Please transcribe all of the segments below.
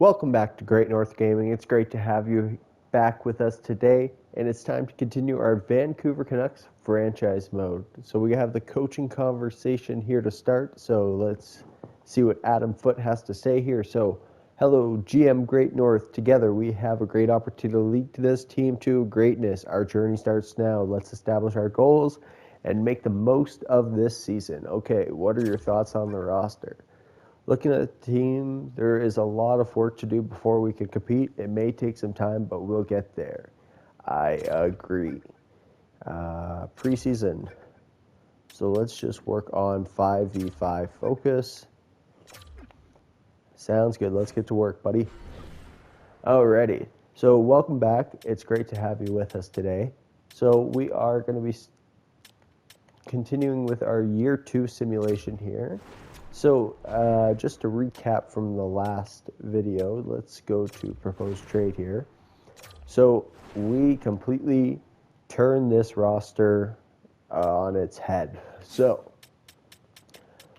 Welcome back to Great North Gaming. It's great to have you back with us today, and it's time to continue our Vancouver Canucks franchise mode. So we have the coaching conversation here to start, so let's see what Adam Foote has to say here. So, hello, GM Great North. Together we have a great opportunity to lead this team to greatness. Our journey starts now. Let's establish our goals and make the most of this season. Okay, what are your thoughts on the roster? Looking at the team, there is a lot of work to do before we can compete. It may take some time, but we'll get there. I agree. Preseason. So let's just work on 5v5 focus. Sounds good. Let's get to work, buddy. Alrighty. So welcome back. It's great to have you with us today. So we are going to be continuing with our year 2 simulation here. So, just to recap from the last video, let's go to proposed trade here. So, we completely turned this roster on its head. So,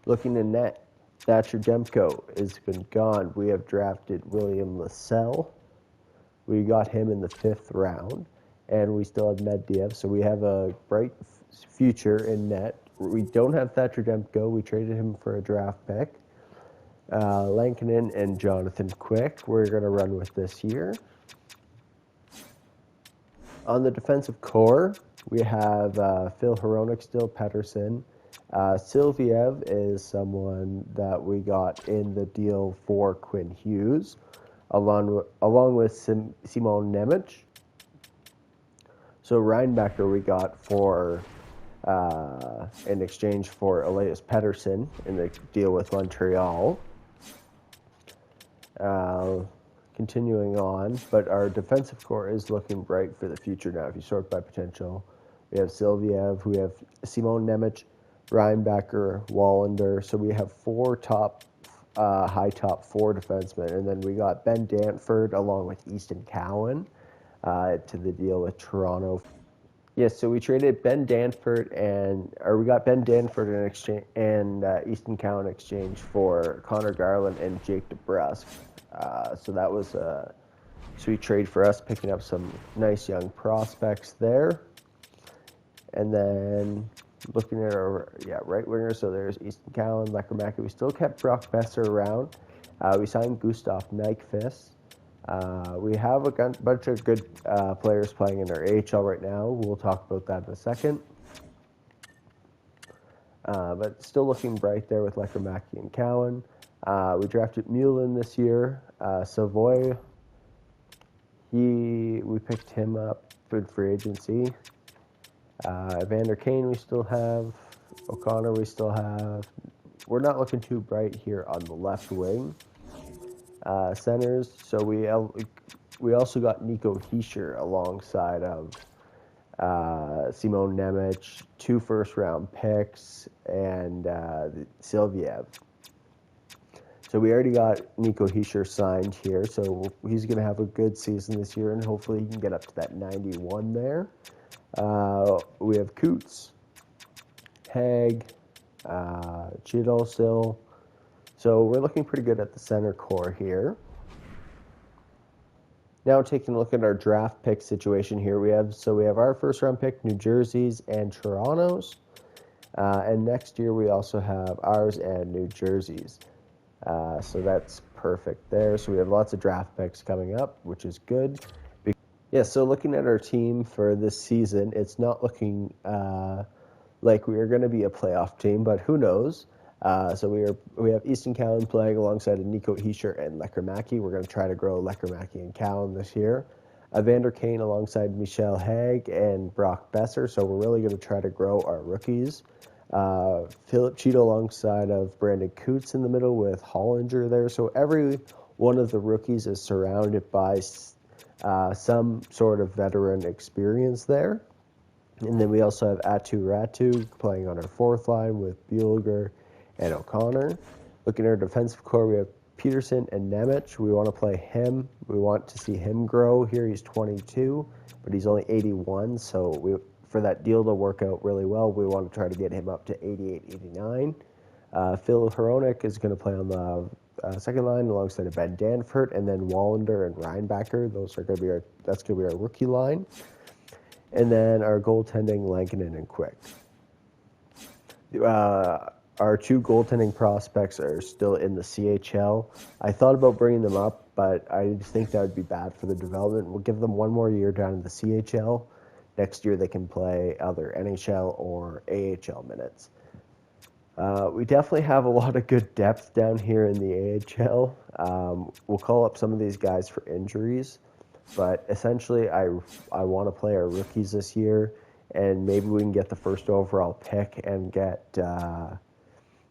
looking in net, Thatcher Demko has been gone. We have drafted William Lassell. We got him in the 5th round, and we still have Medvedev, so we have a bright future in net. We don't have Thatcher Demko. We traded him for a draft pick. Lankinen and Jonathan Quick, we're going to run with this year. On the defensive core, we have Phil Hronek still, Pettersson. Sylviev is someone that we got in the deal for Quinn Hughes, along with Simon Nemec. So Reinbacher we got for in exchange for Elias Pettersson in the deal with Montreal. Continuing on, but our defensive core is looking bright for the future now. If you sort by potential, we have Sylviev, we have Simon Nemec, Reinbacher, Wallander. So we have 4 high top 4 defensemen, and then we got Ben Danford along with Easton Cowan to the deal with Toronto. Yes, so we traded Ben Danford we got Ben Danford in exchange and Easton Cowan in exchange for Connor Garland and Jake DeBrusk. So that was a sweet trade for us, picking up some nice young prospects there. And then looking at our right winger, so there's Easton Cowan, Lecker-Mackey. We still kept Brock Besser around. We signed Gustav Nyquist. We have a bunch of good players playing in our AHL right now. We'll talk about that in a second. But still looking bright there with Lecker-Mackey and Cowan. We drafted Mullen this year. Savoy, we picked him up for free agency. Evander Kane we still have. O'Connor we still have. We're not looking too bright here on the left wing. Centers, so we also got Nico Hischier alongside of Simon Nemec, 2 first-round picks, and Sylviev. So we already got Nico Hischier signed here, so he's going to have a good season this year, and hopefully he can get up to that 91 there. We have Coots, Haig, Chidol still. So we're looking pretty good at the center core here. Now taking a look at our draft pick situation here, we have our first round pick, New Jersey's and Toronto's, and next year we also have ours and New Jersey's. So that's perfect there. So we have lots of draft picks coming up, which is good. So looking at our team for this season, it's not looking like we are going to be a playoff team, but who knows? So we have Easton Cowan playing alongside of Nico Hischier and Lecker-Mackey. We're going to try to grow Lecker-Mackey and Cowan this year. Evander Kane alongside Michel Haig and Brock Besser. So we're really going to try to grow our rookies. Philip Cheeto alongside of Brandon Coots in the middle with Hollinger there. So every one of the rookies is surrounded by some sort of veteran experience there. And then we also have Atu Ratu playing on our 4th line with Buelger and O'Connor. Looking at our defensive core, we have Peterson and Nemec. We want to play him. We want to see him grow here. He's 22, but he's only 81, so for that deal to work out really well, we want to try to get him up to 88, 89. Phil Hronek is going to play on second line alongside of Ben Danford, and then Wallander and Reinbacker. That's going to be our rookie line. And then our goaltending, Lankinen and Quick. Our two goaltending prospects are still in the CHL. I thought about bringing them up, but I think that would be bad for the development. We'll give them one more year down in the CHL. Next year they can play either NHL or AHL minutes. We definitely have a lot of good depth down here in the AHL. We'll call up some of these guys for injuries, but essentially I want to play our rookies this year, and maybe we can get the first overall pick and get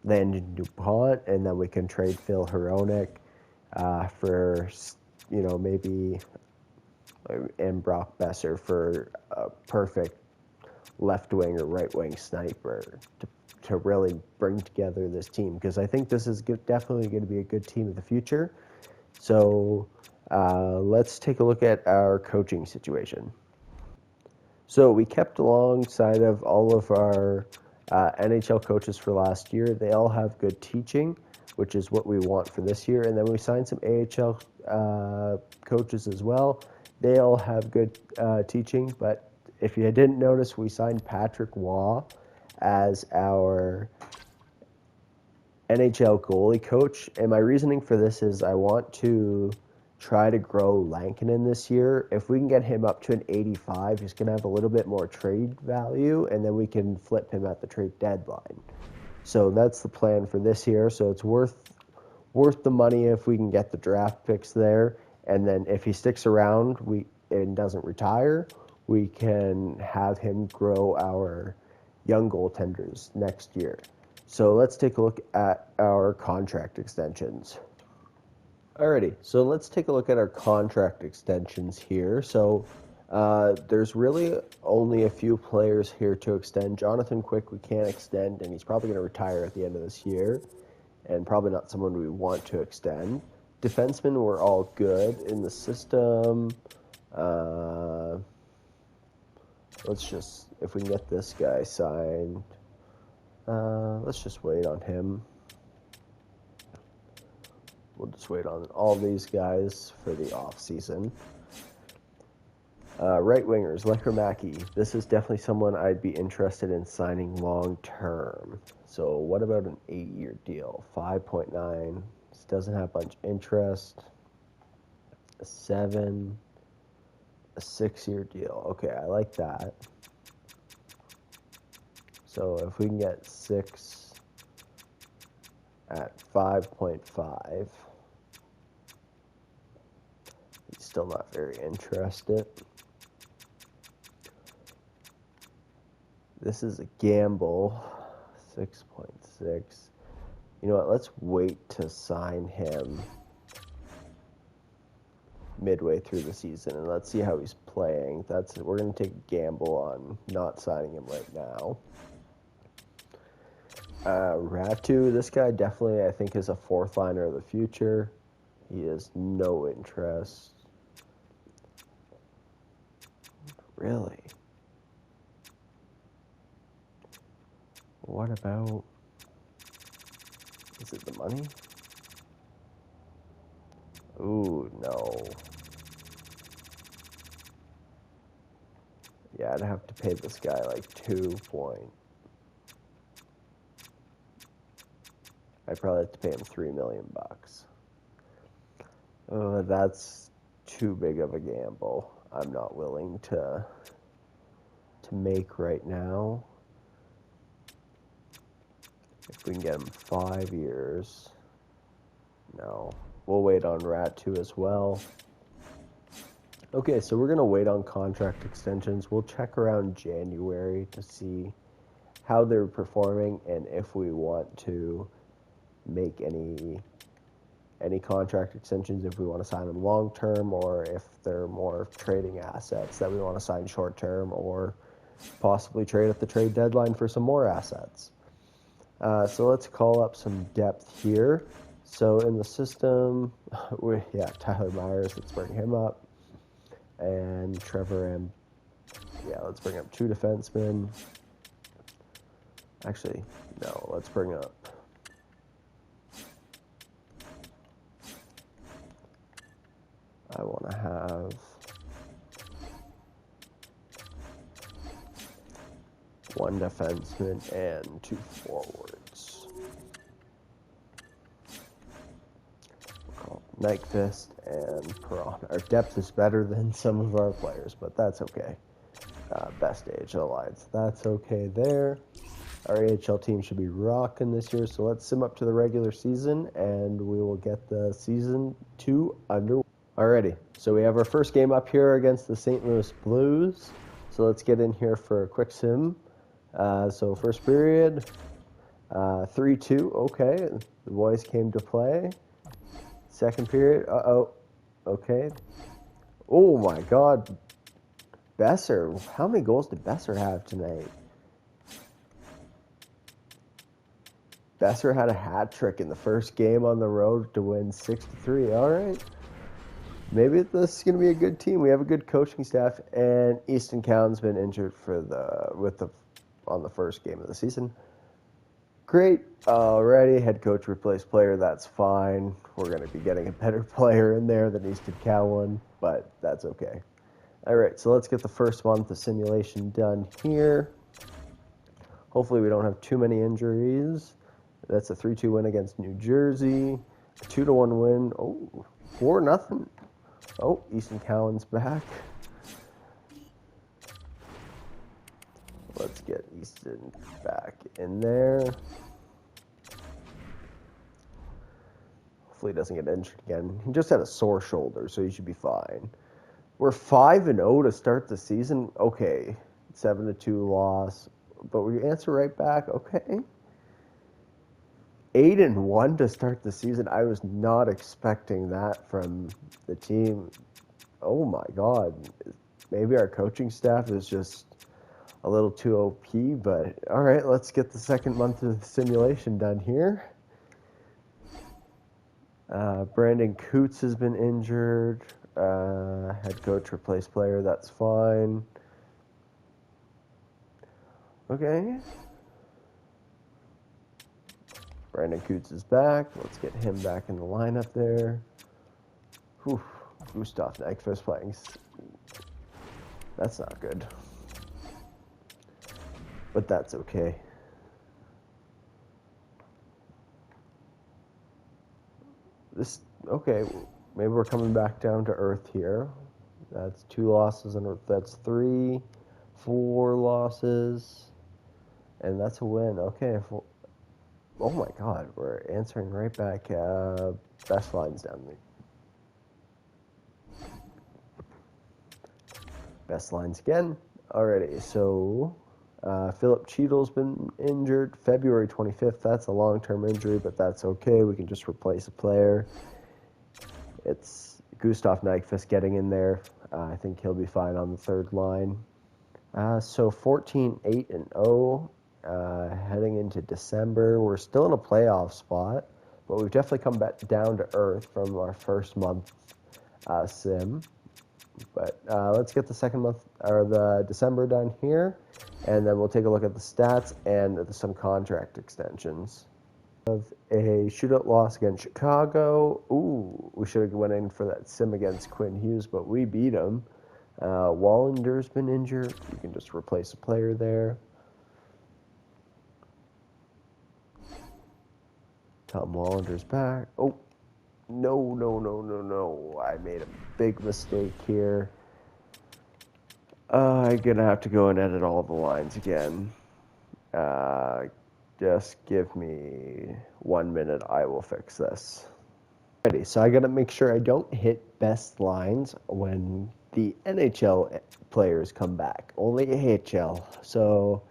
Landon DuPont, and then we can trade Phil Hronek for, maybe, and Brock Besser for a perfect left wing or right wing sniper to really bring together this team, because I think this is definitely going to be a good team in the future. So let's take a look at our coaching situation. So we kept alongside of all of our NHL coaches for last year. They all have good teaching, which is what we want for this year. And then we signed some AHL coaches as well. They all have good teaching, but if you didn't notice, we signed Patrick Waugh as our NHL goalie coach. And my reasoning for this is I want to try to grow Lankinen this year. If we can get him up to an 85, he's going to have a little bit more trade value, and then we can flip him at the trade deadline. So that's the plan for this year. So it's worth the money if we can get the draft picks there. And then if he sticks around and doesn't retire, we can have him grow our young goaltenders next year. So let's take a look at our contract extensions. Alrighty, so let's take a look at our contract extensions here. So there's really only a few players here to extend. Jonathan Quick we can't extend, and he's probably going to retire at the end of this year, and probably not someone we want to extend. Defensemen were all good in the system. If we can get this guy signed, let's just wait on him. We'll just wait on all these guys for the off season. Right wingers, Lekramaki. This is definitely someone I'd be interested in signing long term. So what about an 8-year deal? 5.9. This doesn't have much interest. A 7. A 6-year deal. Okay, I like that. So if we can get 6 at 5.5. He's still not very interested. This is a gamble. 6.6. You know what? Let's wait to sign him midway through the season, and let's see how he's playing. We're going to take a gamble on not signing him right now. Ratu, this guy definitely, I think, is a fourth liner of the future. He has no interest. Really? What about... Is it the money? Ooh, no. Yeah, I'd have to pay this guy like I'd probably have to pay him $3 million. That's too big of a gamble. I'm not willing to make right now. If we can get him 5 years. No. We'll wait on Rat 2 as well. Okay, so we're going to wait on contract extensions. We'll check around January to see how they're performing and if we want to make any contract extensions, if we want to sign them long term, or if they're more trading assets that we want to sign short term, or possibly trade at the trade deadline for some more assets. So let's call up some depth here. So in the system, Tyler Myers, let's bring him up. And Trevor M. Yeah, let's bring up 2 defensemen. Actually, no, let's bring up I want to have one defenseman and 2 forwards. We'll call Nyquist and Perron. Our depth is better than some of our players, but that's okay. Best AHL lines. That's okay there. Our AHL team should be rocking this year, so let's sim up to the regular season, and we will get the Season 2 underway. Alrighty, so we have our first game up here against the St. Louis Blues. So let's get in here for a quick sim. So first period, 3-2, okay. The boys came to play. Second period, okay. Oh my God. Besser, how many goals did Besser have tonight? Besser had a hat trick in the first game on the road to win 6-3. All right. Maybe this is going to be a good team. We have a good coaching staff, and Easton Cowan's been injured on the first game of the season. Great. Already, head coach replaced player. That's fine. We're going to be getting a better player in there than Easton Cowan, but that's okay. All right, so let's get the first month of simulation done here. Hopefully we don't have too many injuries. That's a 3-2 win against New Jersey. A 2-1 win. Oh, 4-0. Oh, Easton Cowan's back. Let's get Easton back in there. Hopefully he doesn't get injured again. He just had a sore shoulder, so he should be fine. We're 5-0 to start the season. Okay, 7-2 loss, but we answer right back. Okay. 8-1 to start the season. I was not expecting that from the team. Oh my God. Maybe our coaching staff is just a little too OP, but all right, let's get the second month of the simulation done here. Brandon Coots has been injured. Head coach replaced player, that's fine. Okay. Brandon Coots is back. Let's get him back in the lineup there. Whew. Gustav Nyquist playing. That's not good. But that's okay. Okay, maybe we're coming back down to earth here. That's 2 losses, and that's 3, 4 losses, and that's a win. Okay, oh my God, we're answering right back. Best lines down there. Best lines again. Alrighty, so Philip Cheadle's been injured February 25th. That's a long-term injury, but that's okay. We can just replace a player. It's Gustav Nyquist getting in there. I think he'll be fine on the third line. So 14-8-0 heading into December. We're still in a playoff spot, but we've definitely come back down to earth from our first month sim. But let's get the second month, or the December done here, and then we'll take a look at the stats and some contract extensions. Of a shootout loss against Chicago. Ooh, we should have went in for that sim against Quinn Hughes, but we beat him. Wallinder's been injured. You can just replace a player there. Tom Wallinder's back. Oh, no. I made a big mistake here. I'm going to have to go and edit all the lines again. Just give me 1 minute. I will fix this. Ready. So I got to make sure I don't hit best lines when the NHL players come back. Only AHL. So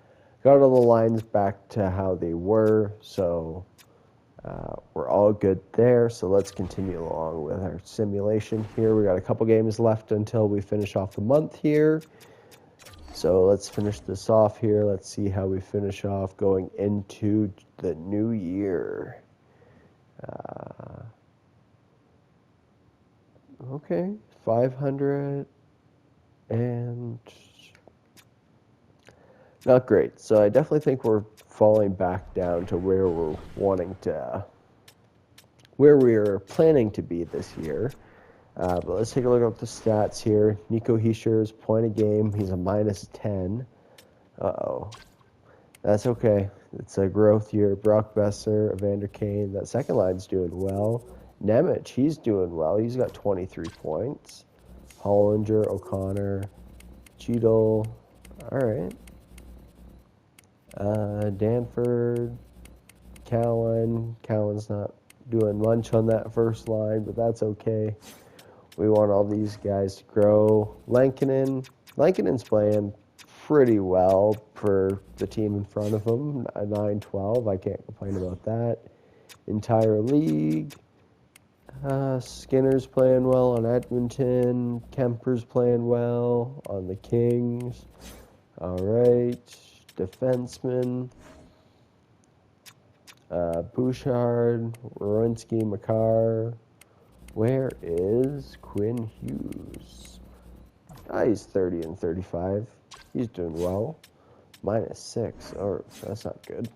got all the lines back to how they were. So we're all good there. So let's continue along with our simulation here. We got a couple games left until we finish off the month here. So let's finish this off here. Let's see how we finish off going into the new year. Okay, 500 and not great. So I definitely think we're falling back down to where we're planning to be this year. But let's take a look at the stats here. Nico Heischer's point a game. He's a -10. Uh-oh. That's okay. It's a growth year. Brock Besser, Evander Kane. That second line's doing well. Nemec, he's doing well. He's got 23 points. Hollinger, O'Connor, Cheadle. All right. Danford, Cowan. Cowan's not doing much on that first line, but that's okay. We want all these guys to grow. Lankinen's playing pretty well for the team in front of him. 9-12. I can't complain about that. Entire league. Skinner's playing well on Edmonton. Kemper's playing well on the Kings. All right. Defenseman. Bouchard, Werenski, Makar. Where is Quinn Hughes? He's 30-35. He's doing well. -6. Oh, that's not good.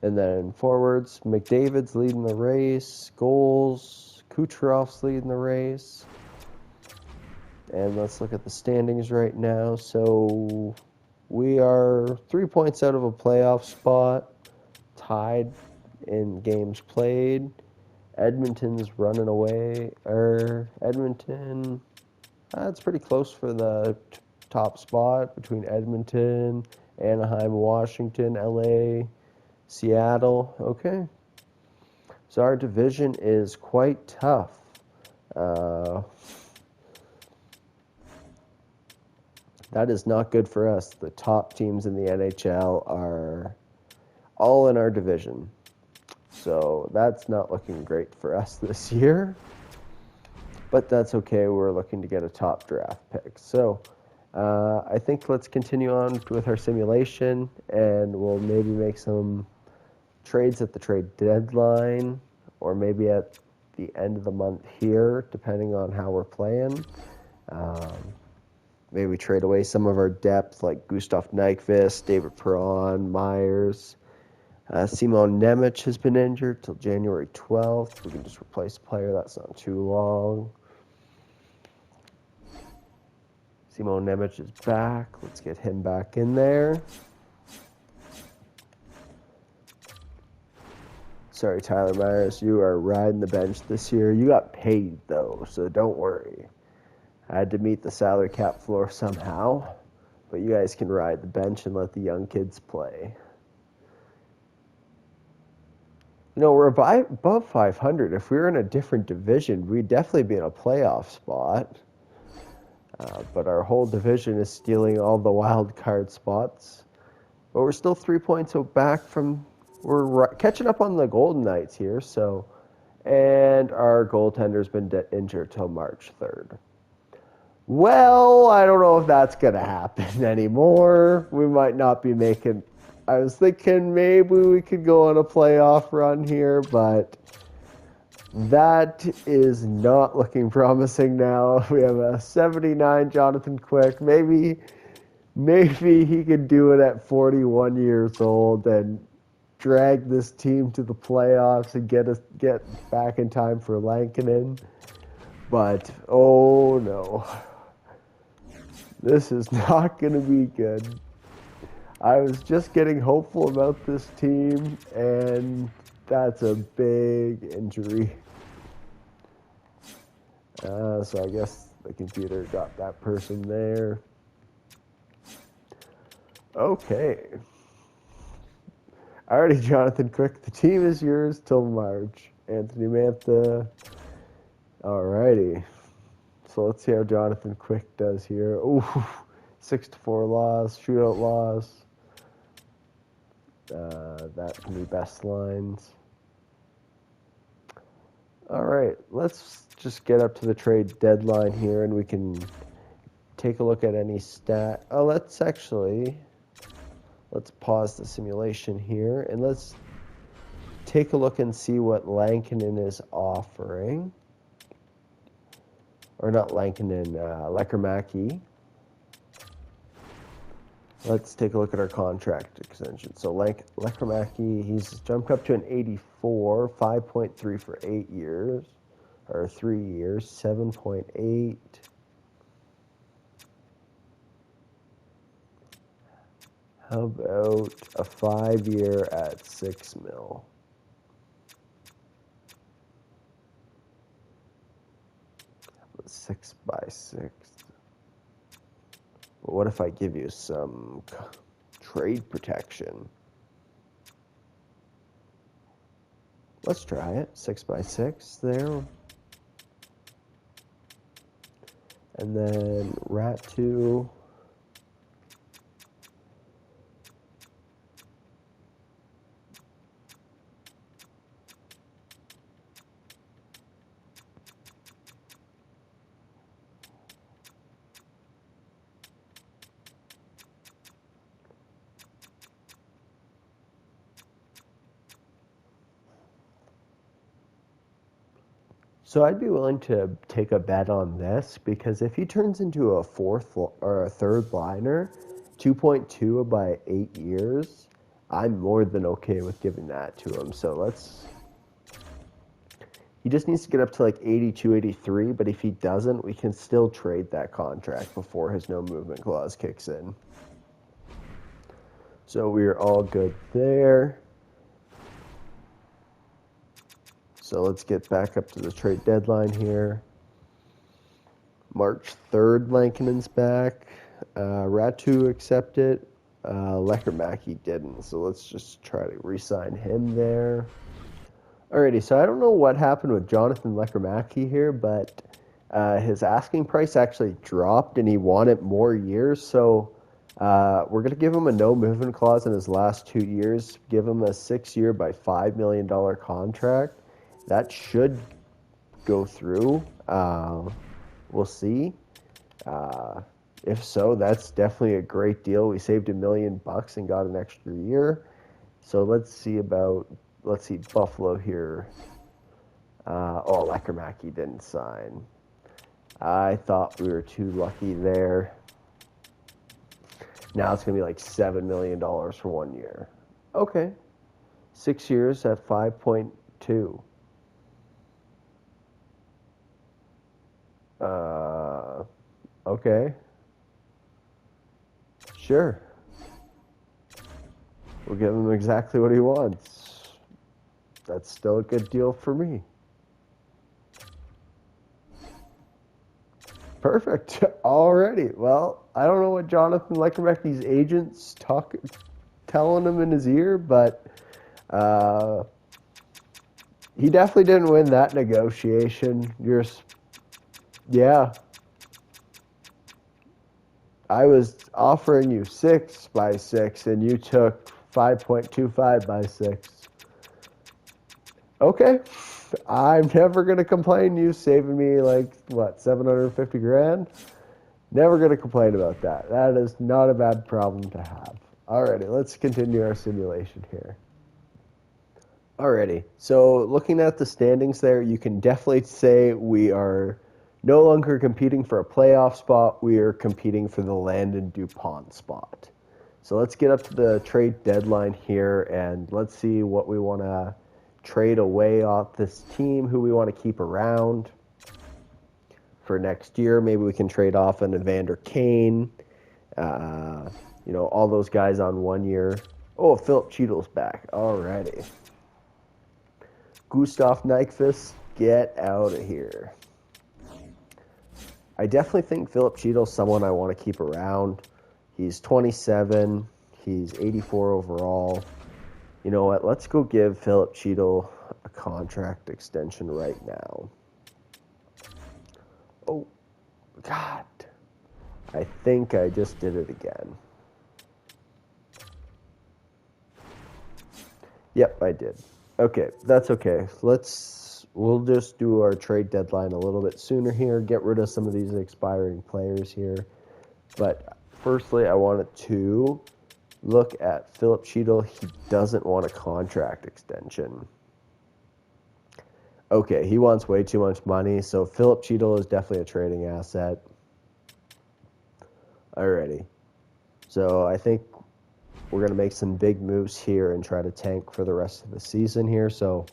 And then forwards, McDavid's leading the race. Goals, Kucherov's leading the race. And let's look at the standings right now. So we are 3 points out of a playoff spot, tied in games played. Edmonton's running away. Edmonton, that's pretty close for the top spot between Edmonton, Anaheim, Washington, LA, Seattle. Okay. So our division is quite tough. That is not good for us. The top teams in the NHL are all in our division. So that's not looking great for us this year. But that's okay. We're looking to get a top draft pick. So I think let's continue on with our simulation, and we'll maybe make some trades at the trade deadline, or maybe at the end of the month here, depending on how we're playing. Maybe trade away some of our depth, like Gustav Nyquist, David Perron, Myers. Simon Nemec has been injured till January 12th. We can just replace a player. That's not too long. Simon Nemec is back. Let's get him back in there. Sorry, Tyler Myers. You are riding the bench this year. You got paid, though, so don't worry. I had to meet the salary cap floor somehow, but you guys can ride the bench and let the young kids play. You know, we're above 500. If we were in a different division, we'd definitely be in a playoff spot. But our whole division is stealing all the wild card spots. But we're still 3 points back from... We're catching up on the Golden Knights here, so... And our goaltender's been injured till March 3rd. Well, I don't know if that's going to happen anymore. We might not be making... I was thinking maybe we could go on a playoff run here, but that is not looking promising now. We have a 79 Jonathan Quick. Maybe he could do it at 41 years old and drag this team to the playoffs and get back in time for Lankinen. But, oh no. This is not going to be good. I was just getting hopeful about this team, and that's a big injury. So I guess the computer got that person there. Okay. Alrighty, Jonathan Quick. The team is yours till March. Anthony Mantha. Alrighty. So let's see how Jonathan Quick does here. Ooh, 6-4 loss, shootout loss. That can be best lines. All right, let's just get up to the trade deadline here, and we can take a look at any stat. Oh, let's pause the simulation here, and let's take a look and see what Lankinen is offering. Or not Lankinen, Lekkerimäki. Let's take a look at our contract extension. So Lekkerimäki, he's jumped up to an 84, 5.3 for 8 years. or 3 years, 7.8. How about a 5-year at $6 million? Six by six. But what if I give you some trade protection? Let's try it. 6 by 6 there. And then Rat 2. So I'd be willing to take a bet on this, because if he turns into a fourth or a third liner, 2.2 by 8 years, I'm more than okay with giving that to him. So he just needs to get up to like 82, 83, but if he doesn't, we can still trade that contract before his no movement clause kicks in. So we're all good there. So let's get back up to the trade deadline here. March 3rd, Lankinen's back. Ratu accepted. Lekermacki didn't. So let's just try to re-sign him there. Alrighty, so I don't know what happened with Jonathan Lekermacki here, but his asking price actually dropped and he wanted more years. So we're going to give him a no movement clause in his last 2 years. Give him a 6-year by $5 million contract. That should go through. We'll see. If so, that's definitely a great deal. We saved $1 million and got an extra year. So let's see Buffalo here. Lekermacki didn't sign. I thought we were too lucky there. Now it's going to be like $7 million for 1 year. Okay. 6 years at 5.2. Okay. Sure. We'll give him exactly what he wants. That's still a good deal for me. Perfect. Alrighty. Well, I don't know what Jonathan Lekermacki's agents telling him in his ear, but he definitely didn't win that negotiation. Yeah. I was offering you 6 by 6, and you took 5.25 by 6. Okay. I'm never going to complain. You saving me like, $750,000? Never going to complain about that. That is not a bad problem to have. Alrighty, let's continue our simulation here. Alrighty, so looking at the standings there, you can definitely say we are no longer competing for a playoff spot. We are competing for the Landon DuPont spot. So let's get up to the trade deadline here, and let's see what we want to trade away off this team, who we want to keep around for next year. Maybe we can trade off an Evander Kane, all those guys on 1 year. Oh, Philip Cheadle's back. Alrighty. Gustav Nyquist, get out of here. I definitely think Philip Cheadle's someone I want to keep around. He's 27. He's 84 overall. You know what? Let's go give Philip Cheadle a contract extension right now. Oh, God. I think I just did it again. Yep, I did. Okay, that's okay. We'll just do our trade deadline a little bit sooner here, get rid of some of these expiring players here. But firstly, I wanted to look at Philip Cheadle. He doesn't want a contract extension. Okay, he wants way too much money, so Philip Cheadle is definitely a trading asset. Alrighty. So I think we're going to make some big moves here and try to tank for the rest of the season here. So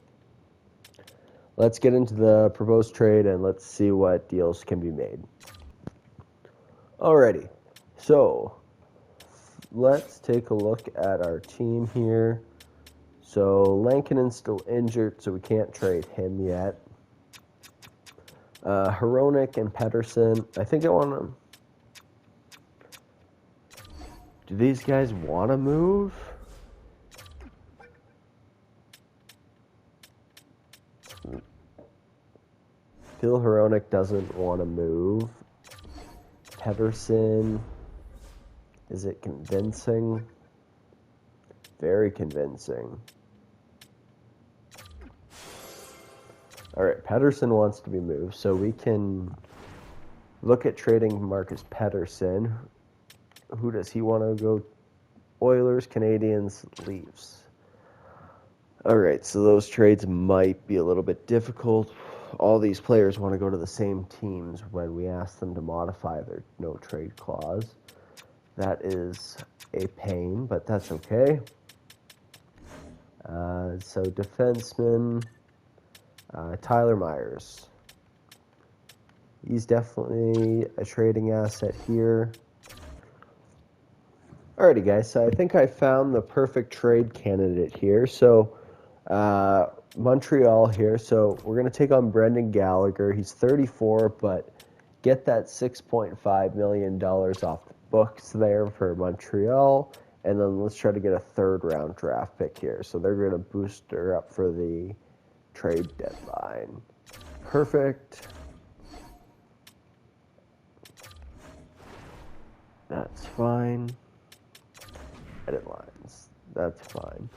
let's get into the proposed trade and let's see what deals can be made. Alrighty, so let's take a look at our team here. So Lankinen's still injured, so we can't trade him yet. Hronek and Pettersson, I think I want to... Do these guys want to move? Phil Hronek doesn't want to move. Pettersson, is it convincing? Very convincing. All right, Pettersson wants to be moved, so we can look at trading Marcus Pettersson. Who does he want to go? Oilers, Canadiens, Leafs. All right, so those trades might be a little bit difficult. All these players want to go to the same teams when we ask them to modify their no-trade clause. That is a pain, but that's okay. So defenseman, Tyler Myers. He's definitely a trading asset here. Alrighty, guys, so I think I found the perfect trade candidate here. So Montreal here, so we're going to take on Brendan Gallagher. He's 34, but get that $6.5 million off the books there for Montreal, and then let's try to get a third-round draft pick here. So they're going to boost her up for the trade deadline. Perfect. That's fine. Edit lines. That's fine.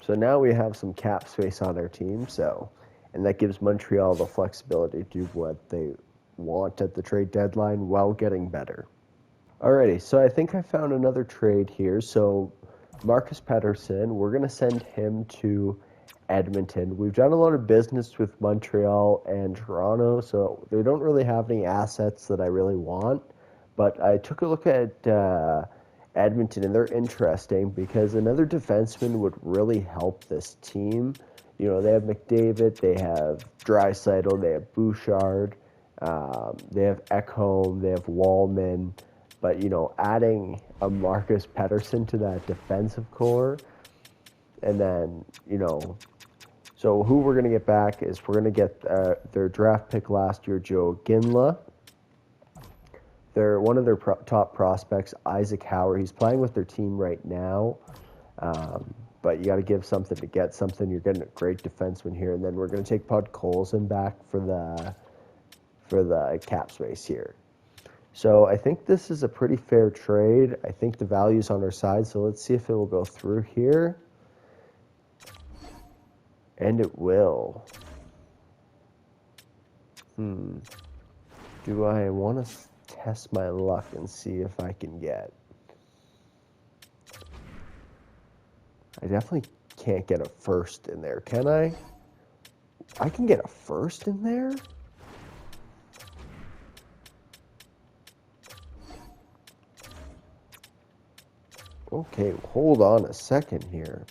So now we have some cap space on our team, and that gives Montreal the flexibility to do what they want at the trade deadline while getting better. Alrighty, so I think I found another trade here. So Marcus Pettersson, we're going to send him to Edmonton. We've done a lot of business with Montreal and Toronto, so they don't really have any assets that I really want. But I took a look at Edmonton, and they're interesting because another defenseman would really help this team. You know, they have McDavid, they have Draisaitl, they have Bouchard, they have Ekholm, they have Wallman. But, you know, adding a Marcus Pettersson to that defensive core, and then, you know, so who we're going to get back is we're going to get their draft pick last year, Joe Ginla. They're one of their top prospects, Isaac Howard. He's playing with their team right now, but you got to give something to get something. You're getting a great defenseman here, and then we're going to take Podkolzin back for the cap space here. So I think this is a pretty fair trade. I think the value's on our side, so let's see if it will go through here. And it will. Do I want to test my luck and see if I can get... I definitely can't get a first in there, can I? I can get a first in there? Okay, hold on a second here.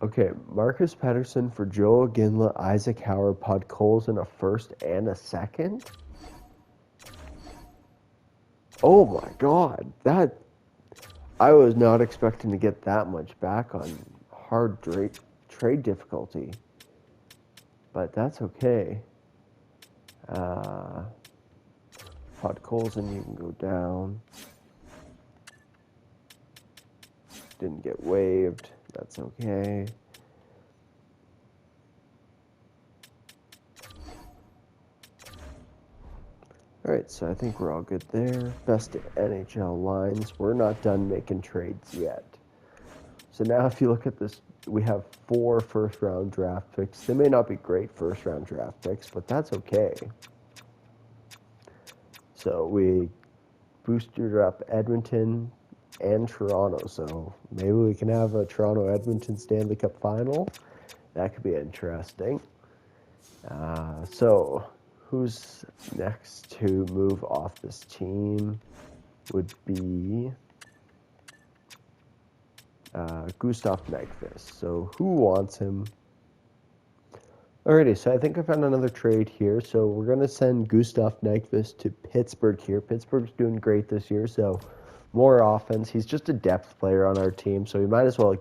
Okay, Marcus Pettersson for Joe Ginla, Isaac Howard, Podkolzin, a first and a second? Oh my god, that... I was not expecting to get that much back on hard trade difficulty. But that's okay. Podkolzin, you can go down. Didn't get waived. That's okay. Alright, so I think we're all good there. Best NHL lines. We're not done making trades yet. So now if you look at this, we have 4 first-round draft picks. They may not be great first-round draft picks, but that's okay. So we boosted up Edmonton and Toronto, so maybe we can have a Toronto-Edmonton Stanley Cup final. That could be interesting. So who's next to move off this team would be Gustav Nyquist. So who wants him? Alrighty, so I think I found another trade here. So we're going to send Gustav Nyquist to Pittsburgh here. Pittsburgh's doing great this year, so more offense. He's just a depth player on our team, so we might as well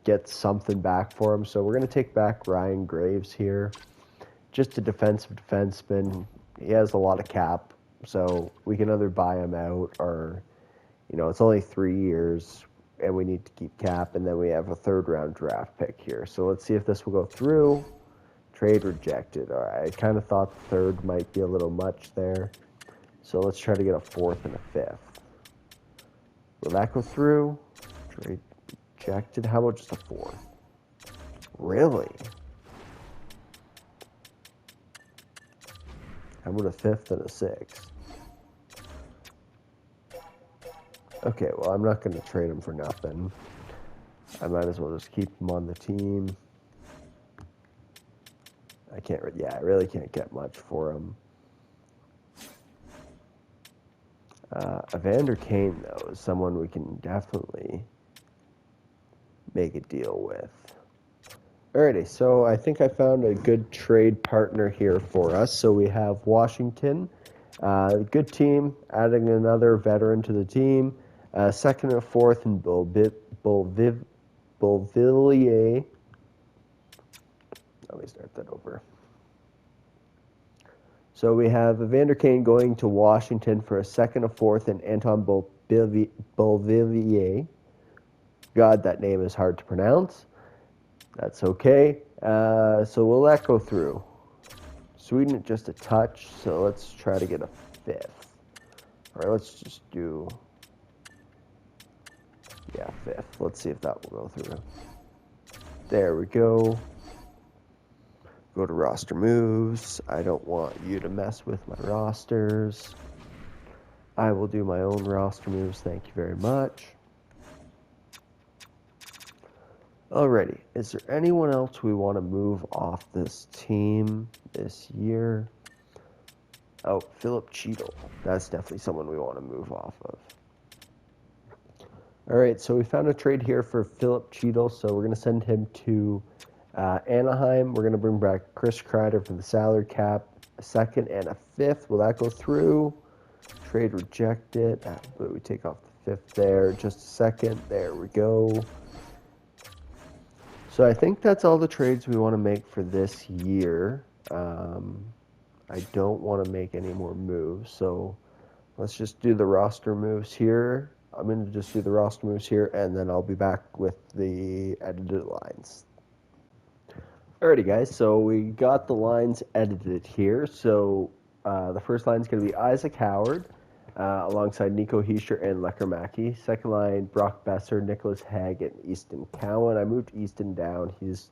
get something back for him. So we're going to take back Ryan Graves here. Just a defensive defenseman. He has a lot of cap, so we can either buy him out or, it's only 3 years and we need to keep cap, and then we have a third-round draft pick here. So let's see if this will go through. Trade rejected. All right, I kind of thought the third might be a little much there. So let's try to get a fourth and a fifth. Will that go through? Trade rejected. How about just a fourth? Really? How about a fifth and a sixth? Okay, well, I'm not going to trade him for nothing. I might as well just keep him on the team. I really can't get much for him. Evander Kane, though, is someone we can definitely make a deal with. Alrighty, so I think I found a good trade partner here for us. So we have Washington, good team, adding another veteran to the team. Second and fourth in Beauvillier. Let me start that over. So we have Evander Kane going to Washington for a second and fourth and Anton Beauvillier. God, that name is hard to pronounce. That's okay. So will that go through? Sweden just a touch, so let's try to get a fifth. All right, let's just do... fifth. Let's see if that will go through. There we go. Go to roster moves. I don't want you to mess with my rosters. I will do my own roster moves. Thank you very much. Alrighty. Is there anyone else we want to move off this team this year? Oh, Philip Cheadle. That's definitely someone we want to move off of. All right, so we found a trade here for Philip Cheadle, so we're going to send him to Anaheim. We're going to bring back Chris Kreider for the salary cap, a second and a fifth. Will that go through? Trade rejected. But we take off the fifth there. Just a second. There we go. So I think that's all the trades we want to make for this year. I don't want to make any more moves, so let's just do the roster moves here. I'm going to just do the roster moves here, and then I'll be back with the edited lines. Alrighty, guys, so we got the lines edited here. So the first line is going to be Isaac Howard alongside Nico Hischier and Lecker-Mackey. Second line, Brock Besser, Nicholas Hague, and Easton Cowan. I moved Easton down. He's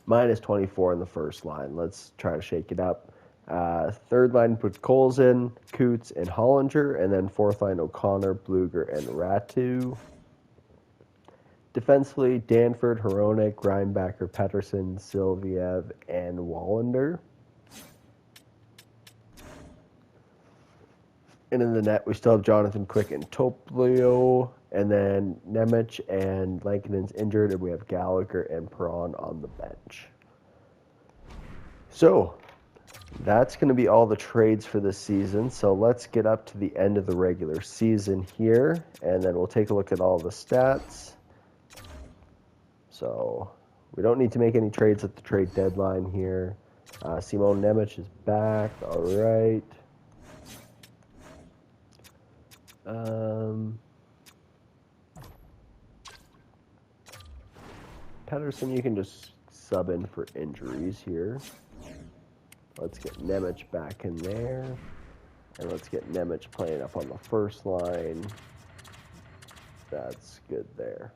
minus 24 in the first line. Let's try to shake it up. Third line, put Colson, Coots, and Hollinger. And then fourth line, O'Connor, Bluger, and Ratu. Defensively, Danford, Hronek, Reinbacher, Pettersson, Silviev, and Wallander. And in the net, we still have Jonathan Quick and Toplio. And then Nemec and Lankinen's injured, and we have Gallagher and Perron on the bench. So that's going to be all the trades for this season. So let's get up to the end of the regular season here, and then we'll take a look at all the stats. So we don't need to make any trades at the trade deadline here. Simon Nemec is back. All right. Pettersson, you can just sub in for injuries here. Let's get Nemec back in there. And let's get Nemec playing up on the first line. That's good there.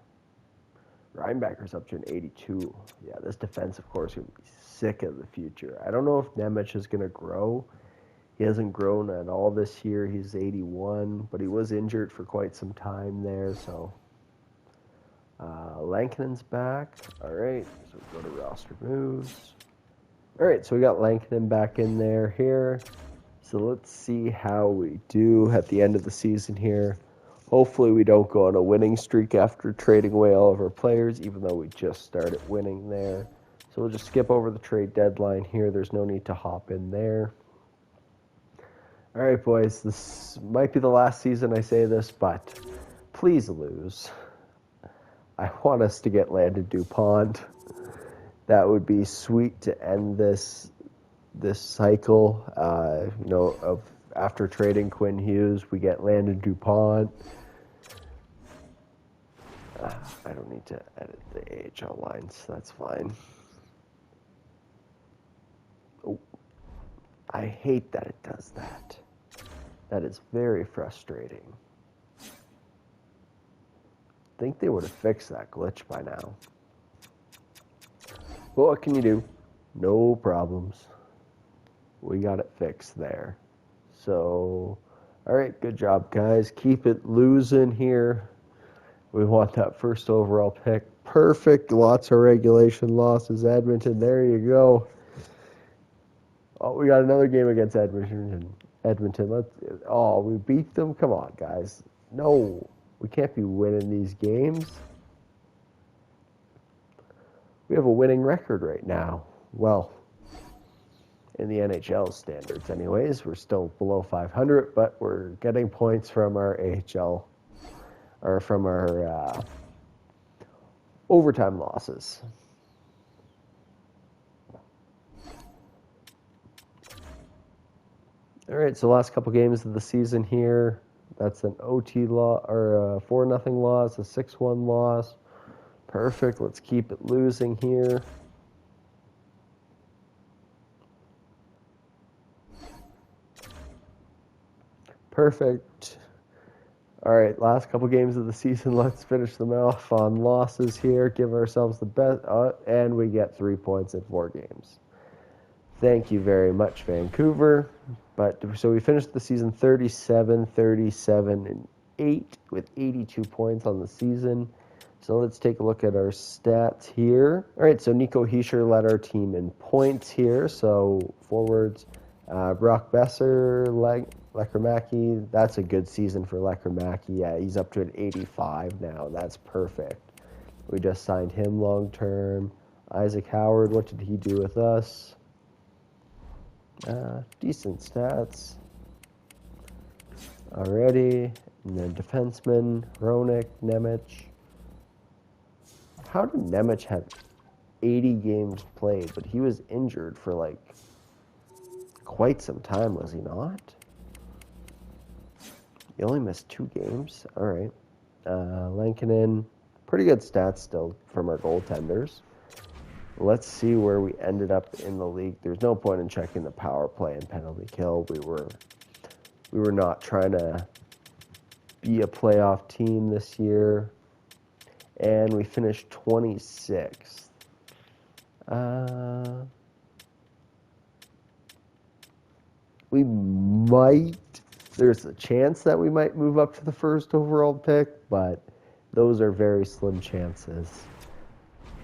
Reinbacher's up to an 82. Yeah, this defense, of course, would be sick of the future. I don't know if Nemec is going to grow. He hasn't grown at all this year. He's 81, but he was injured for quite some time there, so... Lankinen's back. All right, so go to roster moves. All right, so we got Lankinen back in there here. So let's see how we do at the end of the season here. Hopefully we don't go on a winning streak after trading away all of our players, even though we just started winning there. So we'll just skip over the trade deadline here. There's no need to hop in there. All right, boys, this might be the last season I say this, but please lose. I want us to get Landon DuPont. That would be sweet to end this cycle. Of after trading Quinn Hughes, we get Landon DuPont. I don't need to edit the AHL lines. That's fine. Oh, I hate that it does that. That is very frustrating. I think they would have fixed that glitch by now. But what can you do? No problems. We got it fixed there. So, all right, good job, guys. Keep it losing here. We want that first overall pick. Perfect. Lots of regulation losses. Edmonton, there you go. Oh, we got another game against Edmonton. We beat them? Come on, guys. No, we can't be winning these games. We have a winning record right now. Well, in the NHL standards anyways. We're still below 500, but we're getting points from our AHL, or from our overtime losses. All right, so last couple games of the season here. That's an OT loss, or a 4-0 loss, a 6-1 loss. Perfect. Let's keep it losing here. Perfect. All right, last couple games of the season. Let's finish them off on losses here. Give ourselves the best, and we get 3 points in 4 games. Thank you very much, Vancouver. So we finished the season 37, 37, and 8 with 82 points on the season. So let's take a look at our stats here. All right, so Nico Hischier led our team in points here. So forwards, Brock Besser, Lekkerimäki. That's a good season for Lekkerimäki. Yeah, he's up to an 85 now. That's perfect. We just signed him long term. Isaac Howard, what did he do with us? Decent stats already. And then defenseman, Hronek, Nemec. How did Nemec have 80 games played, but he was injured for like quite some time, was he not? He only missed 2 games. All right. Lankinen, pretty good stats still from our goaltenders. Let's see where we ended up in the league. There's no point in checking the power play and penalty kill. We were not trying to be a playoff team this year. And we finished 26th. We might, there's a chance that we might move up to the first overall pick, but those are very slim chances.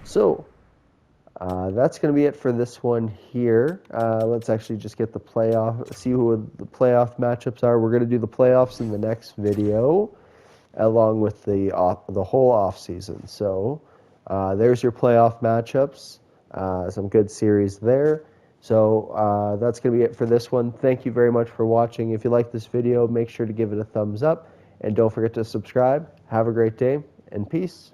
So, that's going to be it for this one here. Let's actually just get the playoff, see who the playoff matchups are. We're going to do the playoffs in the next video, along with the whole off season. So there's your playoff matchups. Some good series there. So that's going to be it for this one. Thank you very much for watching. If you like this video, make sure to give it a thumbs up. And don't forget to subscribe. Have a great day, and peace.